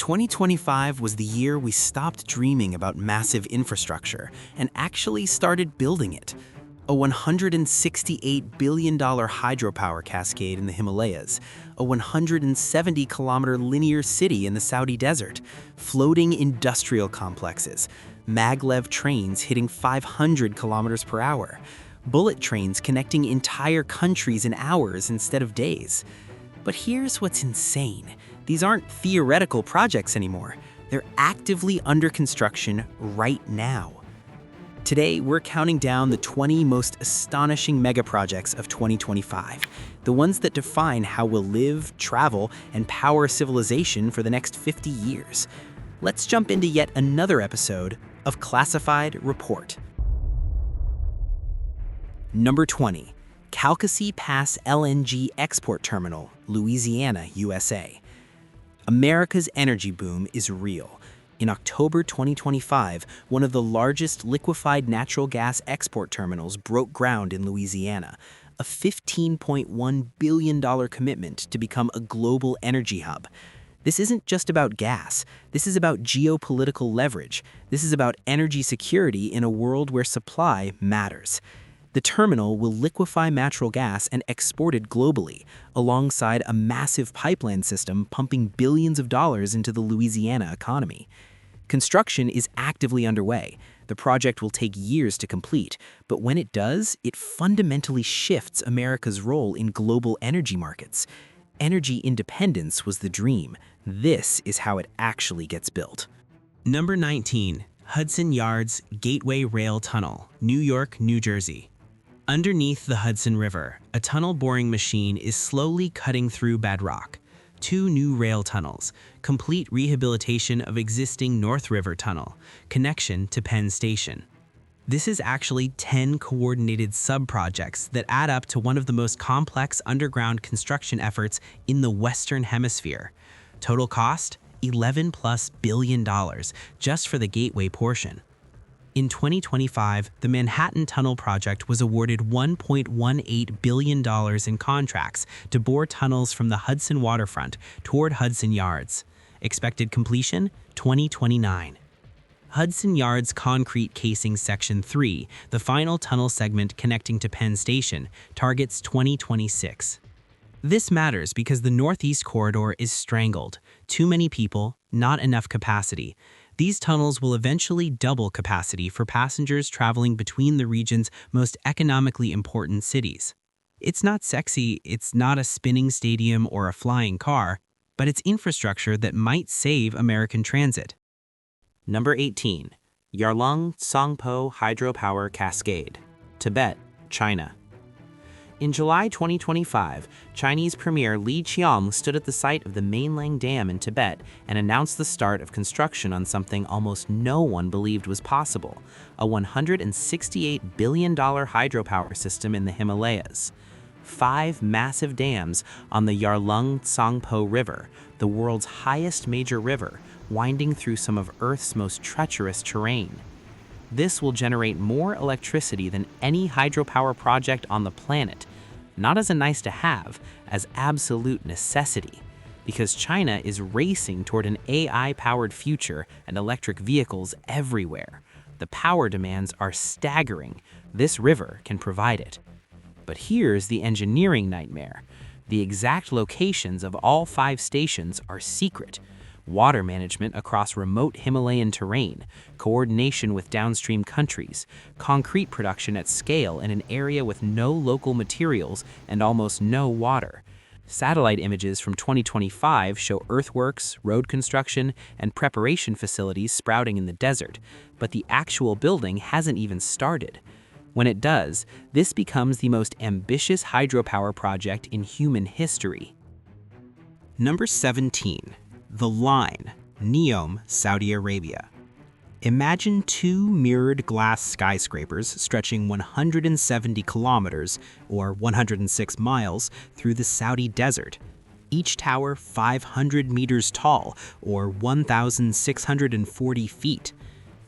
2025 was the year we stopped dreaming about massive infrastructure and actually started building it. A $168 billion hydropower cascade in the Himalayas, a 170-kilometer linear city in the Saudi desert, floating industrial complexes, Maglev trains hitting 500 kilometers per hour, bullet trains connecting entire countries in hours instead of days. But here's what's insane. These aren't theoretical projects anymore. They're actively under construction right now. Today, we're counting down the 20 most astonishing megaprojects of 2025, the ones that define how we'll live, travel, and power civilization for the next 50 years. Let's jump into yet another episode of Classified Report. Number 20, Calcasieu Pass LNG Export Terminal, Louisiana, USA. America's energy boom is real. In October 2025, one of the largest liquefied natural gas export terminals broke ground in Louisiana, a $15.1 billion commitment to become a global energy hub. This isn't just about gas. This is about geopolitical leverage. This is about energy security in a world where supply matters. The terminal will liquefy natural gas and export it globally, alongside a massive pipeline system pumping billions of dollars into the Louisiana economy. Construction is actively underway. The project will take years to complete, but when it does, it fundamentally shifts America's role in global energy markets. Energy independence was the dream. This is how it actually gets built. Number 19, Hudson Yards Gateway Rail Tunnel, New York, New Jersey. Underneath the Hudson River, a tunnel boring machine is slowly cutting through bedrock. 2 new rail tunnels, complete rehabilitation of existing North River Tunnel, connection to Penn Station. This is actually 10 coordinated sub-projects that add up to one of the most complex underground construction efforts in the Western Hemisphere. Total cost, $11+ billion, just for the gateway portion. In 2025, the Manhattan Tunnel Project was awarded $1.18 billion in contracts to bore tunnels from the Hudson waterfront toward Hudson Yards. Expected completion, 2029. Hudson Yards Concrete Casing Section 3, the final tunnel segment connecting to Penn Station, targets 2026. This matters because the Northeast Corridor is strangled. Too many people, not enough capacity. These tunnels will eventually double capacity for passengers traveling between the region's most economically important cities. It's not sexy, it's not a spinning stadium or a flying car, but it's infrastructure that might save American transit. Number 18, YARLUNG CHANGPO Hydropower Cascade, Tibet, China. In July 2025, Chinese Premier Li Qiang stood at the site of the Mainlang Dam in Tibet and announced the start of construction on something almost no one believed was possible, a $168 billion hydropower system in the Himalayas. 5 massive dams on the YARLUNG CHANGPO River, the world's highest major river, winding through some of Earth's most treacherous terrain. This will generate more electricity than any hydropower project on the planet, not as a nice-to-have, as absolute necessity, because China is racing toward an AI-powered future and electric vehicles everywhere. The power demands are staggering. This river can provide it. But here's the engineering nightmare. The exact locations of all 5 stations are secret. Water management across remote Himalayan terrain, coordination with downstream countries, concrete production at scale in an area with no local materials and almost no water. Satellite images from 2025 show earthworks, road construction, and preparation facilities sprouting in the desert, but the actual building hasn't even started. When it does, this becomes the most ambitious hydropower project in human history. Number 17. The Line, NEOM, Saudi Arabia. Imagine 2 mirrored glass skyscrapers stretching 170 kilometers, or 106 miles, through the Saudi desert. Each tower 500 meters tall, or 1,640 feet.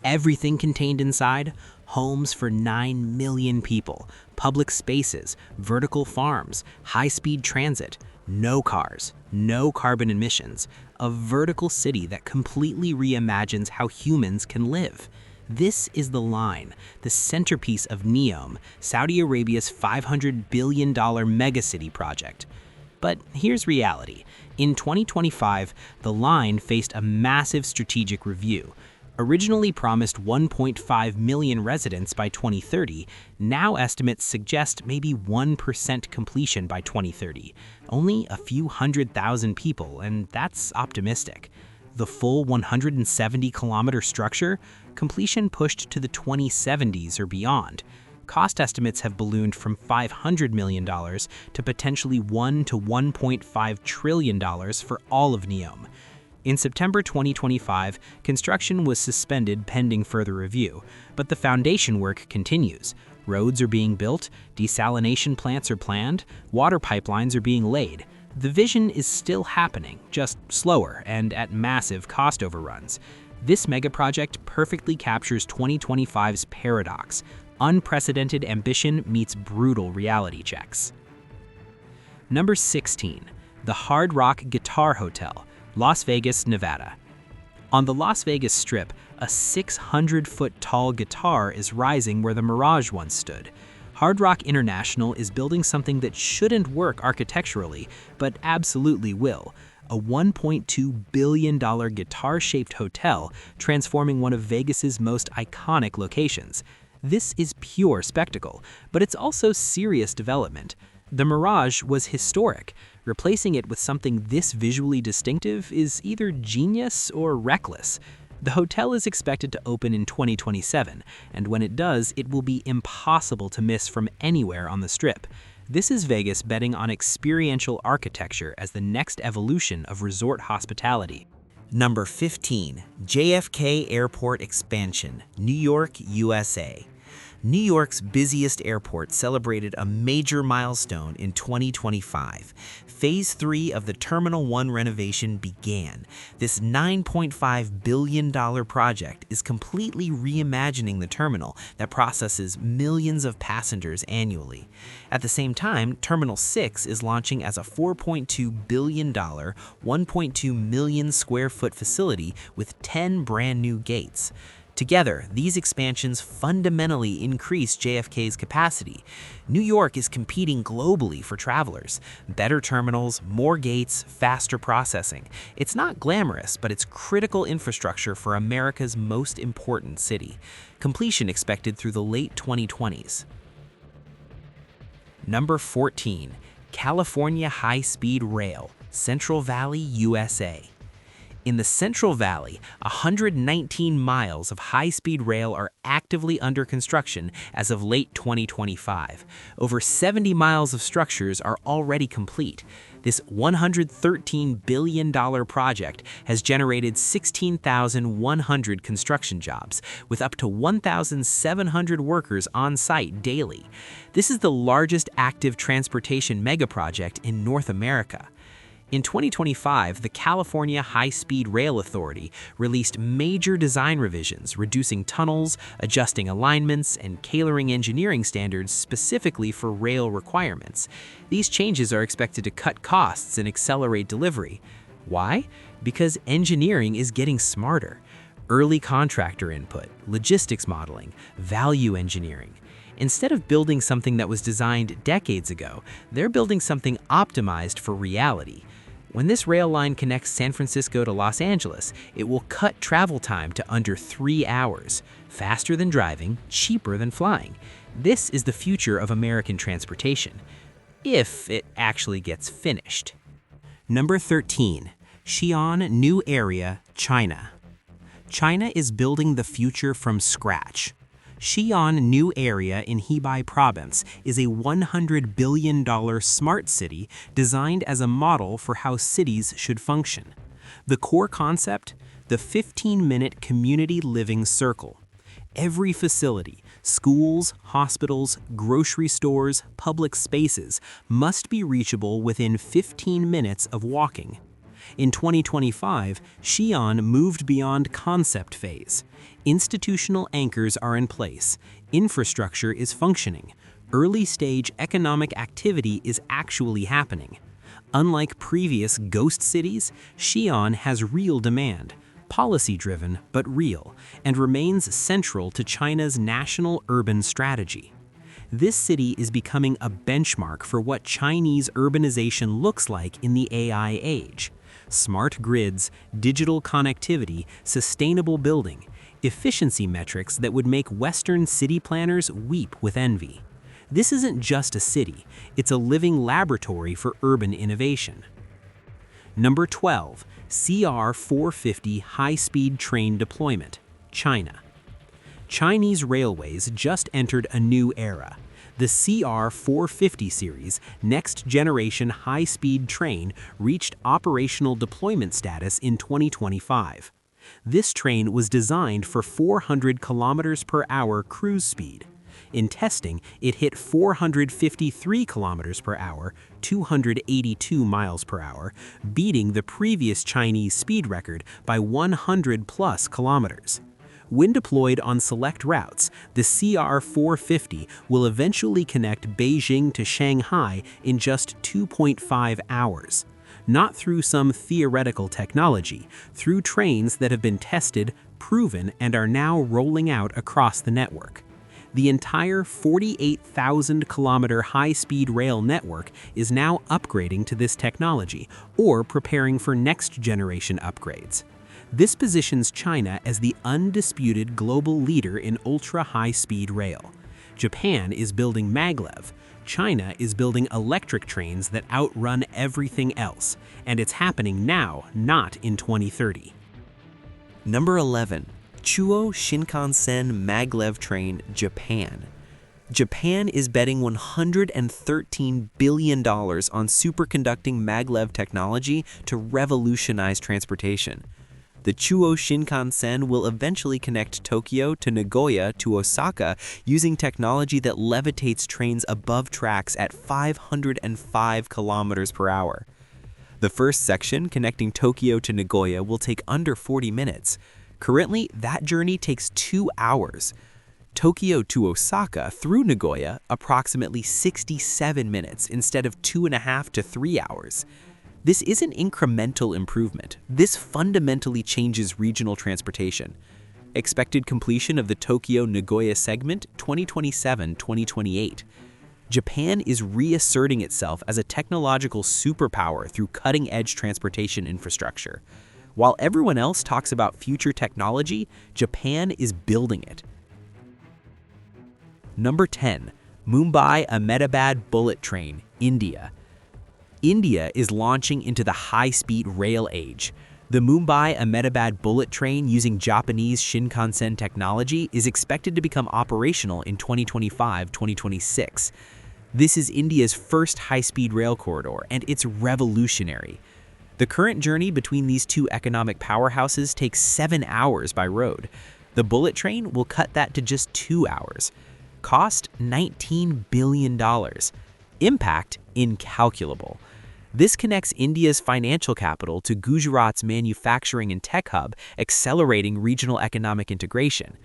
Everything contained inside: homes for 9 million people, public spaces, vertical farms, high-speed transit, no cars, no carbon emissions, a vertical city that completely reimagines how humans can live. This is the line, the centerpiece of NEOM, Saudi Arabia's $500 billion megacity project. But here's reality. In 2025, the line faced a massive strategic review. Originally promised 1.5 million residents by 2030, now estimates suggest maybe 1% completion by 2030. Only a few 100,000 people, and that's optimistic. The full 170-kilometer structure, completion pushed to the 2070s or beyond. Cost estimates have ballooned from $500 million to potentially $1 to $1.5 trillion for all of NEOM. In September 2025, construction was suspended pending further review, but the foundation work continues. Roads are being built, desalination plants are planned, water pipelines are being laid. The vision is still happening, just slower and at massive cost overruns. This megaproject perfectly captures 2025's paradox. Unprecedented ambition meets brutal reality checks. Number 16. The Hard Rock Guitar Hotel, Las Vegas, Nevada. On the Las Vegas Strip, a 600-foot-tall guitar is rising where the Mirage once stood. Hard Rock International is building something that shouldn't work architecturally, but absolutely will. A $1.2 billion guitar-shaped hotel transforming one of Vegas's most iconic locations. This is pure spectacle, but it's also serious development. The Mirage was historic. Replacing it with something this visually distinctive is either genius or reckless. The hotel is expected to open in 2027, and when it does, it will be impossible to miss from anywhere on the Strip. This is Vegas betting on experiential architecture as the next evolution of resort hospitality. Number 15. JFK Airport Expansion, New York, USA. New York's busiest airport celebrated a major milestone in 2025. Phase 3 of the Terminal 1 renovation began. This $9.5 billion project is completely reimagining the terminal that processes millions of passengers annually. At the same time, Terminal 6 is launching as a $4.2 billion, 1.2 million square foot facility with 10 brand new gates. Together, these expansions fundamentally increase JFK's capacity. New York is competing globally for travelers. Better terminals, more gates, faster processing. It's not glamorous, but it's critical infrastructure for America's most important city. Completion expected through the late 2020s. Number 14. California High-Speed Rail, Central Valley, USA. In the Central Valley, 119 miles of high-speed rail are actively under construction as of late 2025. Over 70 miles of structures are already complete. This $113 billion project has generated 16,100 construction jobs, with up to 1,700 workers on site daily. This is the largest active transportation megaproject in North America. In 2025, the California High-Speed Rail Authority released major design revisions, reducing tunnels, adjusting alignments, and tailoring engineering standards specifically for rail requirements. These changes are expected to cut costs and accelerate delivery. Why? Because engineering is getting smarter. Early contractor input, logistics modeling, value engineering. Instead of building something that was designed decades ago, they're building something optimized for reality. When this rail line connects San Francisco to Los Angeles, it will cut travel time to under 3 hours, faster than driving, cheaper than flying. This is the future of American transportation, if it actually gets finished. Number 13. Xi'an New Area, China. China is building the future from scratch. Xi'an New Area in Hebei Province is a $100 billion smart city designed as a model for how cities should function. The core concept? The 15-minute community living circle. Every facility, schools, hospitals, grocery stores, public spaces, must be reachable within 15 minutes of walking. In 2025, Xi'an moved beyond concept phase. Institutional anchors are in place. Infrastructure is functioning. Early-stage economic activity is actually happening. Unlike previous ghost cities, Xi'an has real demand, policy-driven but real, and remains central to China's national urban strategy. This city is becoming a benchmark for what Chinese urbanization looks like in the AI age. Smart grids, digital connectivity, sustainable building, efficiency metrics that would make Western city planners weep with envy. This isn't just a city, it's a living laboratory for urban innovation. Number 12, CR-450 high-speed train deployment, China. Chinese railways just entered a new era. The CR-450 series, next-generation high-speed train, reached operational deployment status in 2025. This train was designed for 400 kilometers per hour cruise speed. In testing, it hit 453 kilometers per hour, 282 miles per hour, beating the previous Chinese speed record by 100 plus kilometers. When deployed on select routes, the CR-450 will eventually connect Beijing to Shanghai in just 2.5 hours. Not through some theoretical technology, through trains that have been tested, proven, and are now rolling out across the network. The entire 48,000-kilometer high-speed rail network is now upgrading to this technology or preparing for next-generation upgrades. This positions China as the undisputed global leader in ultra-high-speed rail. Japan is building Maglev. China is building electric trains that outrun everything else, and it's happening now, not in 2030. Number 11. CHUO Shinkansen Maglev train, Japan. Japan is betting $113 billion on superconducting Maglev technology to revolutionize transportation. The CHUO Shinkansen will eventually connect Tokyo to Nagoya to Osaka using technology that levitates trains above tracks at 505 kilometers per hour. The first section, connecting Tokyo to Nagoya, will take under 40 minutes. Currently, that journey takes 2 hours. Tokyo to Osaka through Nagoya, approximately 67 minutes instead of 2.5 to 3 hours. This isn't incremental improvement. This fundamentally changes regional transportation. Expected completion of the Tokyo-Nagoya segment, 2027-2028. Japan is reasserting itself as a technological superpower through cutting-edge transportation infrastructure. While everyone else talks about future technology, Japan is building it. Number 10. Mumbai-Ahmedabad bullet train, India. India is launching into the high-speed rail age. The Mumbai-Ahmedabad bullet train using Japanese Shinkansen technology is expected to become operational in 2025-2026. This is India's first high-speed rail corridor, and it's revolutionary. The current journey between these two economic powerhouses takes 7 hours by road. The bullet train will cut that to just 2 hours. Cost $19 billion. Impact incalculable. This connects India's financial capital to Gujarat's manufacturing and tech hub, accelerating regional economic integration.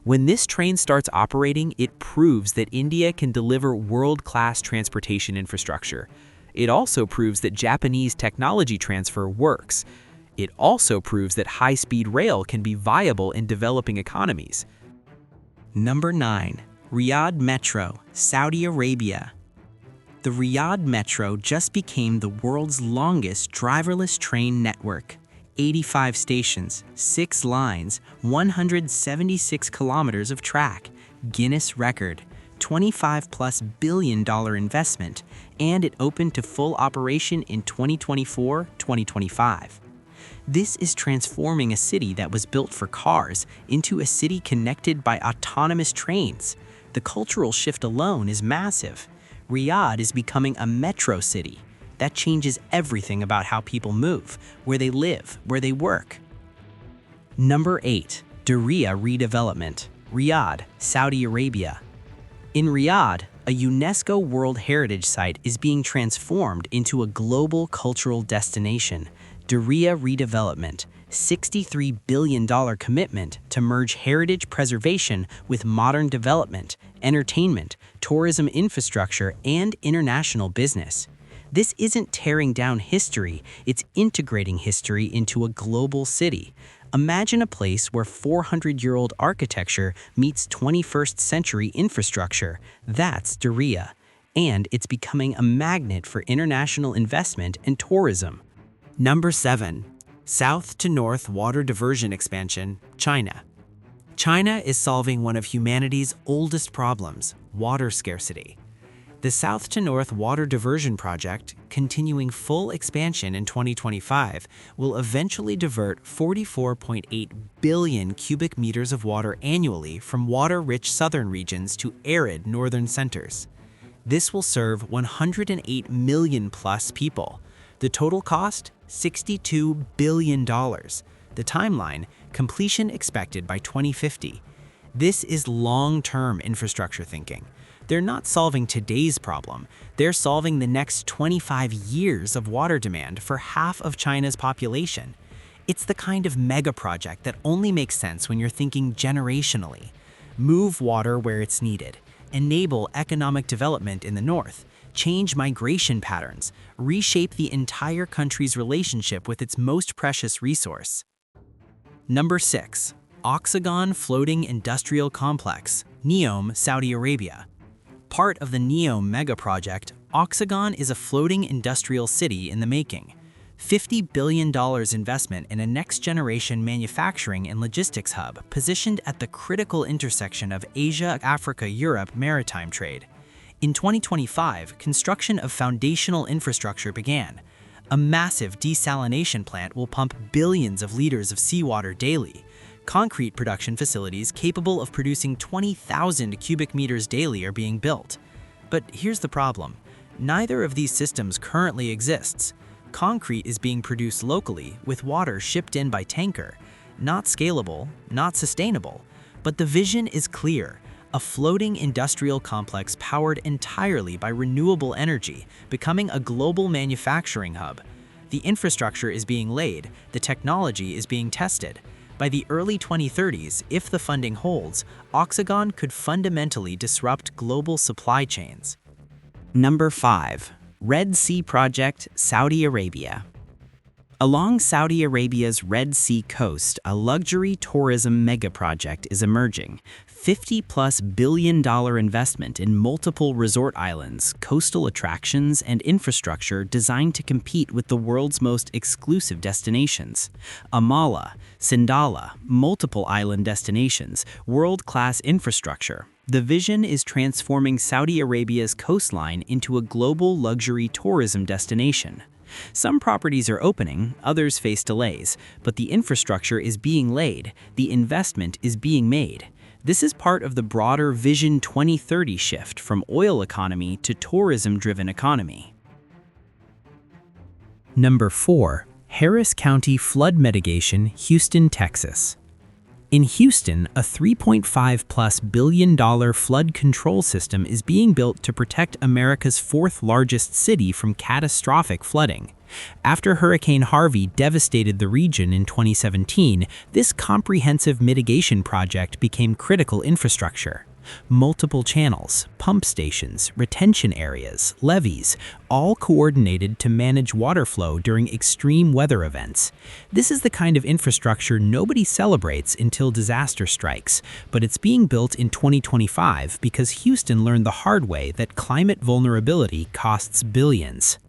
When this train starts operating, it proves that India can deliver world-class transportation infrastructure. It also proves that Japanese technology transfer works. It also proves that high-speed rail can be viable in developing economies. Number 9. Riyadh Metro, Saudi Arabia. The Riyadh Metro just became the world's longest driverless train network. 85 stations, 6 lines, 176 kilometers of track, Guinness record, $25+ billion investment, and it opened to full operation in 2024-2025. This is transforming a city that was built for cars into a city connected by autonomous trains. The cultural shift alone is massive. Riyadh is becoming a metro city. That changes everything about how people move, where they live, where they work. Number 8. DIRIYAH redevelopment, Riyadh, Saudi Arabia. In Riyadh, a UNESCO World Heritage Site is being transformed into a global cultural destination. DIRIYAH redevelopment, $63 billion commitment to merge heritage preservation with modern development, entertainment, tourism infrastructure, and international business. This isn't tearing down history, it's integrating history into a global city. Imagine a place where 400-year-old architecture meets 21st century infrastructure. That's DIRIYAH. And it's becoming a magnet for international investment and tourism. Number 7. South to North Water Diversion Expansion, China. China is solving one of humanity's oldest problems, water scarcity. The South to North Water Diversion Project, continuing full expansion in 2025, will eventually divert 44.8 billion cubic meters of water annually from water-rich southern regions to arid northern centers. This will serve 108 million plus people. The total cost, $62 billion. The timeline, completion expected by 2050. This is long-term infrastructure thinking. They're not solving today's problem. They're solving the next 25 years of water demand for half of China's population. It's the kind of mega project that only makes sense when you're thinking generationally. Move water where it's needed. Enable economic development in the north. Change migration patterns. Reshape the entire country's relationship with its most precious resource. Number 6. OXAGON Floating Industrial Complex, NEOM, Saudi Arabia. Part of the NEOM mega project, OXAGON is a floating industrial city in the making. $50 billion investment in a next-generation manufacturing and logistics hub positioned at the critical intersection of Asia-Africa-Europe maritime trade. In 2025, construction of foundational infrastructure began. A massive desalination plant will pump billions of liters of seawater daily. Concrete production facilities capable of producing 20,000 cubic meters daily are being built. But here's the problem. Neither of these systems currently exists. Concrete is being produced locally with water shipped in by tanker. Not scalable, not sustainable. But the vision is clear. A floating industrial complex powered entirely by renewable energy, becoming a global manufacturing hub. The infrastructure is being laid, the technology is being tested. By the early 2030s, if the funding holds, OXAGON could fundamentally disrupt global supply chains. Number 5. Red Sea Project, Saudi Arabia. Along Saudi Arabia's Red Sea coast, a luxury tourism megaproject is emerging. $50+ billion investment in multiple resort islands, coastal attractions, and infrastructure designed to compete with the world's most exclusive destinations. Amala, Sindala, multiple island destinations, world-class infrastructure. The vision is transforming Saudi Arabia's coastline into a global luxury tourism destination. Some properties are opening, others face delays, but the infrastructure is being laid, the investment is being made. This is part of the broader Vision 2030 shift from oil economy to tourism-driven economy. Number 4. Harris County Flood Mitigation, Houston, Texas. In Houston, a $3.5+ billion flood control system is being built to protect America's fourth largest city from catastrophic flooding. After Hurricane Harvey devastated the region in 2017, this comprehensive mitigation project became critical infrastructure. Multiple channels, pump stations, retention areas, levees, all coordinated to manage water flow during extreme weather events. This is the kind of infrastructure nobody celebrates until disaster strikes, but it's being built in 2025 because Houston learned the hard way that climate vulnerability costs billions.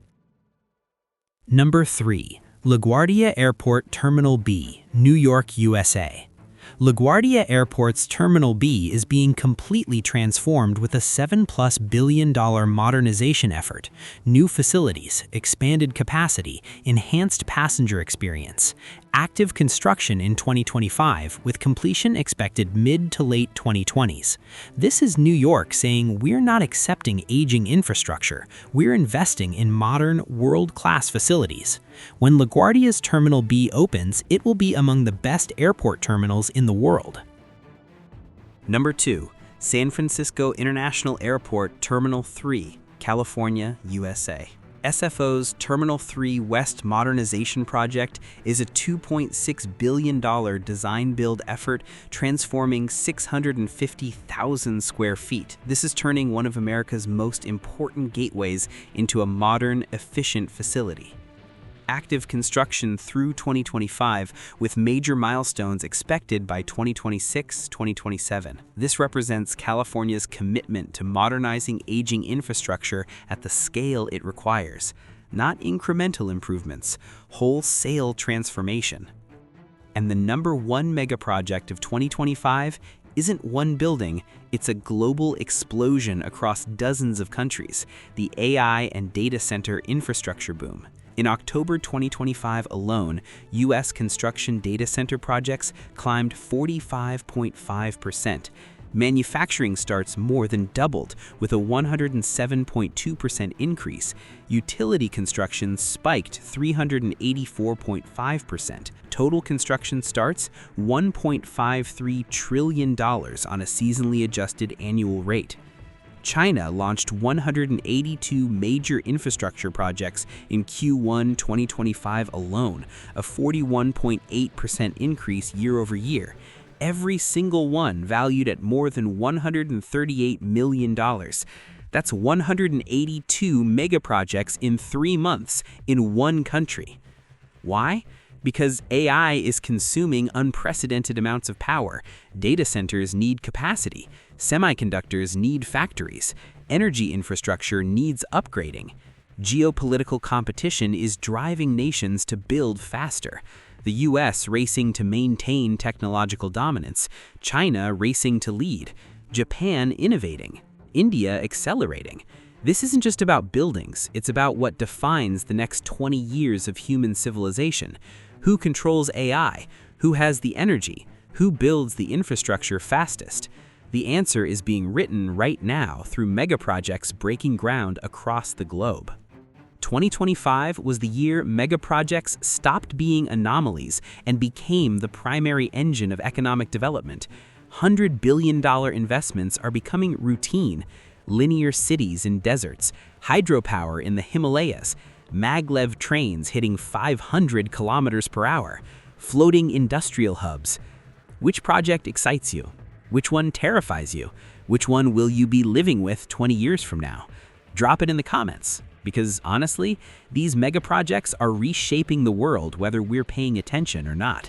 Number 3. LaGuardia Airport Terminal B, New York, USA. LaGuardia Airport's Terminal B is being completely transformed with a $7+ billion modernization effort, new facilities, expanded capacity, enhanced passenger experience. Active construction in 2025 with completion expected mid to late 2020s. This is New York saying we're not accepting aging infrastructure, we're investing in modern, world-class facilities. When LaGuardia's Terminal B opens, it will be among the best airport terminals in the world. Number 2. San Francisco International Airport Terminal 3, California, USA. SFO's Terminal 3 West Modernization Project is a $2.6 billion design-build effort transforming 650,000 square feet. This is turning one of America's most important gateways into a modern, efficient facility. Active construction through 2025, with major milestones expected by 2026-2027. This represents California's commitment to modernizing aging infrastructure at the scale it requires, not incremental improvements, wholesale transformation. And the #1 megaproject of 2025 isn't one building, it's a global explosion across dozens of countries, the AI and data center infrastructure boom. In October 2025 alone, U.S. construction data center projects climbed 45.5%. Manufacturing starts more than doubled, with a 107.2% increase. Utility construction spiked 384.5%. Total construction starts $1.53 trillion on a seasonally adjusted annual rate. China launched 182 major infrastructure projects in Q1 2025 alone, a 41.8% increase year over year. Every single one valued at more than $138 million. That's 182 megaprojects in 3 months in one country. Why? Because AI is consuming unprecedented amounts of power. Data centers need capacity. Semiconductors need factories. Energy infrastructure needs upgrading. Geopolitical competition is driving nations to build faster. The US racing to maintain technological dominance. China racing to lead. Japan innovating. India accelerating. This isn't just about buildings, it's about what defines the next 20 years of human civilization. Who controls AI? Who has the energy? Who builds the infrastructure fastest? The answer is being written right now through megaprojects breaking ground across the globe. 2025 was the year megaprojects stopped being anomalies and became the primary engine of economic development. $100 billion investments are becoming routine. Linear cities in deserts, hydropower in the Himalayas, Maglev trains hitting 500 kilometers per hour, floating industrial hubs. Which project excites you? Which one terrifies you? Which one will you be living with 20 years from now? Drop it in the comments, because honestly, these mega projects are reshaping the world whether we're paying attention or not.